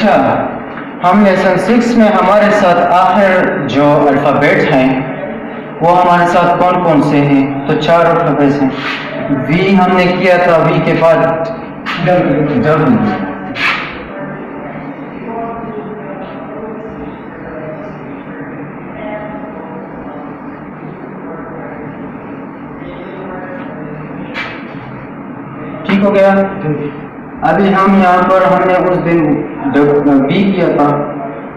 अच्छा, हम लेसन 6 में हमारे साथ आखिर जो अल्फ़ाबेट हैं वो हमारे साथ कौन कौन से हैं? तो 4 अल्फ़ाबेट्स हैं। वी हमने किया था, वी के बाद डब्ल्यू। ठीक हो गया। अभी हम यहाँ पर हमने उस दिन वी किया था,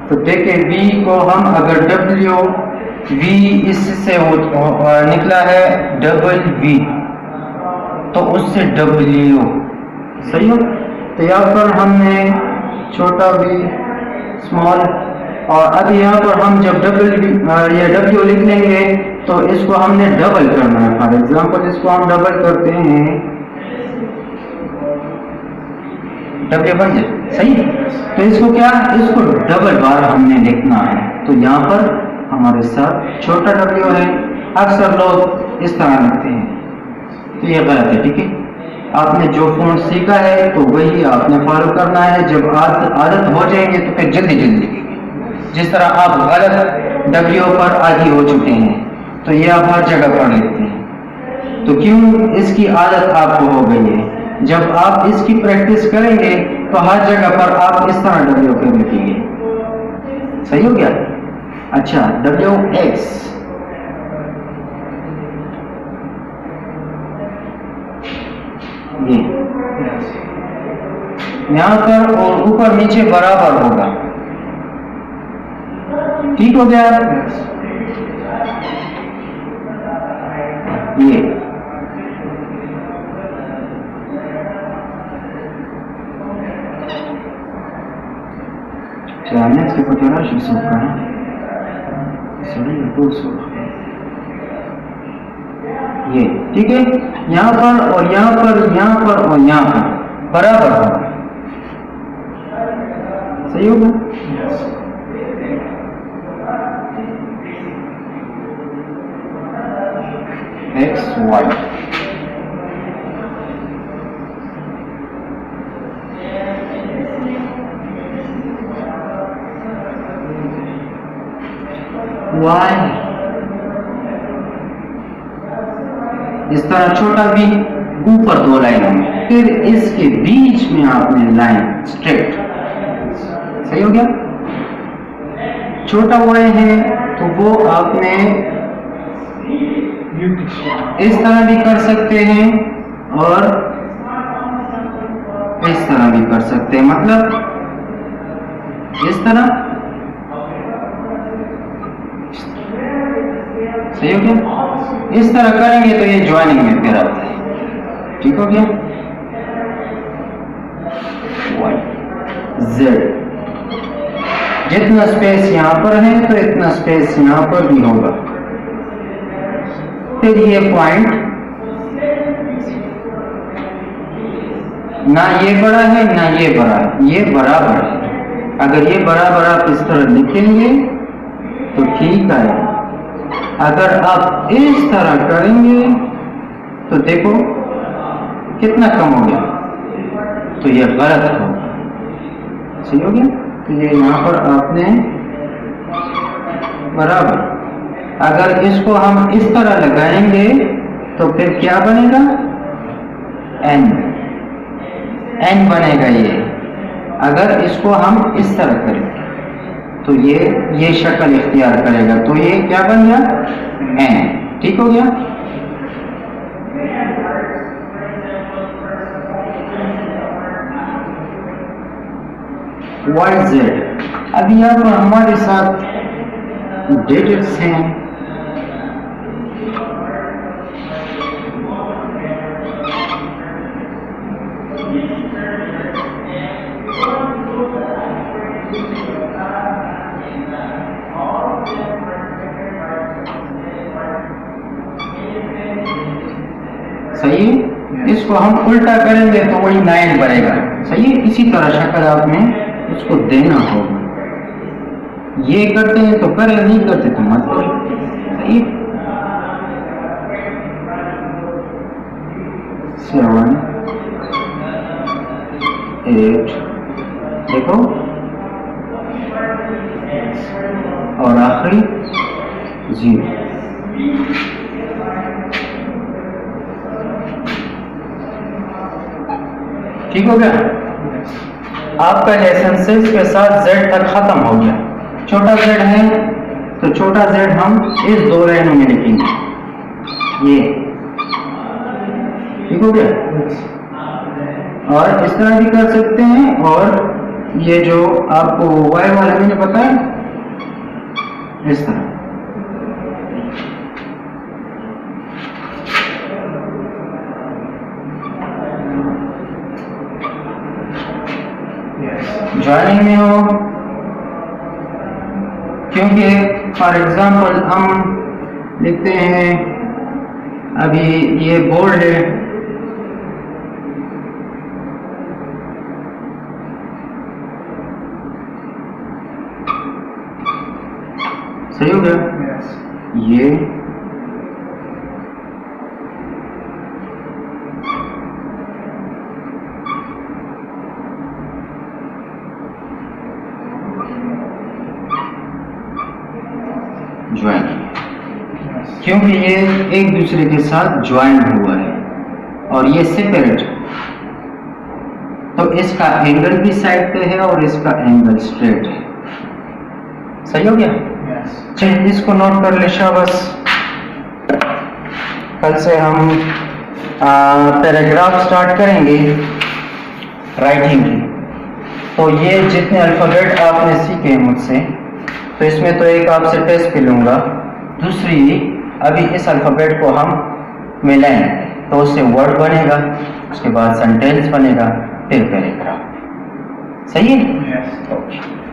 तो देखे वी को हम अगर डब्ल्यू वी इससे निकला है डबल वी, तो उससे डब्ल्यू सही हो। तो यहाँ पर हमने छोटा वी स्मॉल, और अब यहाँ पर हम जब डब्ल्यू लिख लेंगे तो इसको हमने डबल करना है। फॉर एग्जाम्पल इसको हम डबल करते हैं, डब्ल्यू बन जाए सही। तो इसको क्या, इसको डबल बार हमने लिखना है। तो यहाँ पर हमारे साथ छोटा डब्ल्यू है, अक्सर लोग इस तरह लिखते हैं, तो ये गलत है। ठीक है, आपने जो फ़ॉन्ट सीखा है तो वही आपने फॉलो करना है। जब आदत हो जाएंगे तो फिर जल्दी जल्दी लिखेंगे। जिस तरह आप गलत डब्ल्यू पर आदी हो चुके हैं, तो ये आप हर जगह पढ़ लेते हैं। तो क्यों, इसकी आदत आपको हो गई है। जब आप इसकी प्रैक्टिस करेंगे तो हर जगह पर आप इस तरह डब्ल्यू कर लिखेंगे। सही हो गया। अच्छा, डब्ल्यू एक्स, ये यहाँ पर और ऊपर नीचे बराबर होगा। ठीक हो गया। ये next potential suka ये ठीक है। यहाँ पर और यहाँ पर, यहाँ पर और यहाँ पर बराबर होगा। सही होगा। एक्स वाई, वाई इस तरह छोटा भी ऊपर 2 लाइनों में, फिर इसके बीच में आपने लाइन स्ट्रेट। सही हो गया। छोटा वाई है तो वो आपने इस तरह भी कर सकते हैं और इस तरह भी कर सकते हैं, मतलब इस तरह। सही हो गया। इस तरह करेंगे तो ये ज्वाइनिंग में फिर आता है। ठीक हो गया। वाई जेड, जितना स्पेस यहां पर है तो इतना स्पेस यहां पर भी होगा। फिर ये पॉइंट, ना ये बड़ा है ना ये बड़ा है, ये बराबर है। अगर ये बराबर आप इस तरह लिखेंगे तो ठीक है। अगर आप इस तरह करेंगे तो देखो कितना कम हो गया, तो ये गलत होगा। सही हो गया। तो ये यहाँ पर आपने बराबर, अगर इसको हम इस तरह लगाएंगे तो फिर क्या बनेगा, एन, एन बनेगा ये। अगर इसको हम इस तरह करेंगे तो ये शक्ल इख्तियार करेगा, तो ये क्या बन गया, एन। ठीक हो गया। वाई जेड, अब यहाँ पर हमारे साथ डिजिट्स हैं। सही है। इसको हम उल्टा करेंगे तो वही 9 बनेगा। सही है। इसी तरह शक्ल आपने उसको देना होगा। ये करते हैं तो करें, नहीं करते तो मत करें। सही है। 7 8 देखो और आखिरी 0। ठीक हो गया? आपका लेसन 6 के साथ Z तक खत्म हो गया। छोटा Z है तो छोटा Z हम इस 2 लाइनों में लिखेंगे, ये ठीक हो गया। और इस तरह भी कर सकते हैं, और ये जो आपको Y वाला मैंने बताया इस तरह। ज्वाइनिंग में हो, क्योंकि फॉर एग्जांपल हम लिखते हैं, अभी ये बोल्ड है, सही हो गया? ये ज्वाइन, क्योंकि ये एक दूसरे के साथ ज्वाइन हुआ है और ये सेपरेट, तो इसका एंगल भी साइड पे है और इसका एंगल स्ट्रेट है। सही हो गया? चलिए इसको नोट कर ले शाबाश। कल से हम पैराग्राफ स्टार्ट करेंगे राइटिंग की। तो ये जितने अल्फ़ाबेट आपने सीखे मुझसे, तो इसमें तो एक आपसे टेस्ट भी लूँगा, दूसरी अभी इस अल्फ़ाबेट को हम मिलाएंगे तो उससे वर्ड बनेगा, उसके बाद सेंटेंस बनेगा, फिर पैराग्राफ। सही है? ओके।